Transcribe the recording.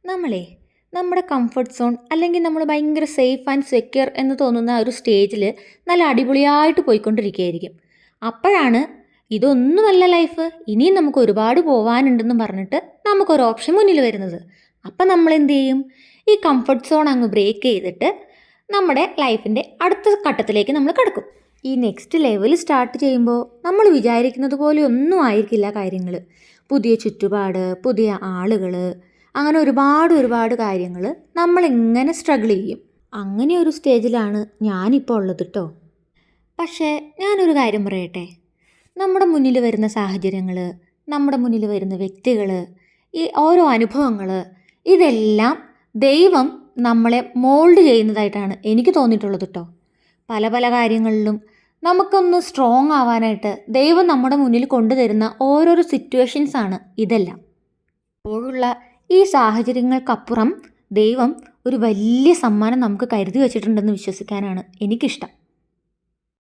നമ്മളെ നമ്മുടെ comfort zone അല്ലെങ്കിൽ നമ്മൾ ഭയങ്കര സേഫ് ആൻഡ് സെക്യൂർ എന്ന് തോന്നുന്ന ഒരു സ്റ്റേജിൽ നല്ല അടിപൊളിയായിട്ട് പോയിക്കൊണ്ടിരിക്കുകയായിരിക്കും. അപ്പോഴാണ് ഇതൊന്നുമല്ല ലൈഫ്, ഇനിയും നമുക്ക് ഒരുപാട് പോകാനുണ്ടെന്ന് പറഞ്ഞിട്ട് നമുക്കൊരു ഓപ്ഷൻ മുന്നിൽ വരുന്നത്. അപ്പം നമ്മൾ എന്ത് ചെയ്യും? ഈ കംഫർട്ട് സോൺ അങ്ങ് ബ്രേക്ക് ചെയ്തിട്ട് നമ്മുടെ ലൈഫിൻ്റെ അടുത്ത ഘട്ടത്തിലേക്ക് നമ്മൾ കിടക്കും. ഈ നെക്സ്റ്റ് ലെവൽ സ്റ്റാർട്ട് ചെയ്യുമ്പോൾ നമ്മൾ വിചാരിക്കുന്നത് പോലെ ഒന്നും ആയിരിക്കില്ല കാര്യങ്ങൾ. പുതിയ ചുറ്റുപാട്, പുതിയ ആളുകൾ, അങ്ങനെ ഒരുപാട് കാര്യങ്ങൾ നമ്മളിങ്ങനെ സ്ട്രഗിൾ ചെയ്യും. അങ്ങനെ ഒരു സ്റ്റേജിലാണ് ഞാനിപ്പോൾ ഉള്ളത് കേട്ടോ. പക്ഷേ ഞാനൊരു കാര്യം പറയട്ടെ, നമ്മുടെ മുന്നിൽ വരുന്ന സാഹചര്യങ്ങൾ, നമ്മുടെ മുന്നിൽ വരുന്ന വ്യക്തികൾ, ഈ ഓരോ അനുഭവങ്ങൾ, ഇതെല്ലാം ദൈവം നമ്മളെ മോൾഡ് ചെയ്യുന്നതായിട്ടാണ് എനിക്ക് തോന്നിയിട്ടുള്ളത് കേട്ടോ. പല പല കാര്യങ്ങളിലും നമുക്കൊന്ന് സ്ട്രോങ് ആവാനായിട്ട് ദൈവം നമ്മുടെ മുന്നിൽ കൊണ്ടുതരുന്ന ഓരോരോ സിറ്റുവേഷൻസാണ് ഇതെല്ലാം. അപ്പോഴുള്ള ഈ സാഹചര്യങ്ങൾക്കപ്പുറം ദൈവം ഒരു വലിയ സമ്മാനം നമുക്ക് കരുതി വച്ചിട്ടുണ്ടെന്ന് വിശ്വസിക്കാനാണ് എനിക്കിഷ്ടം.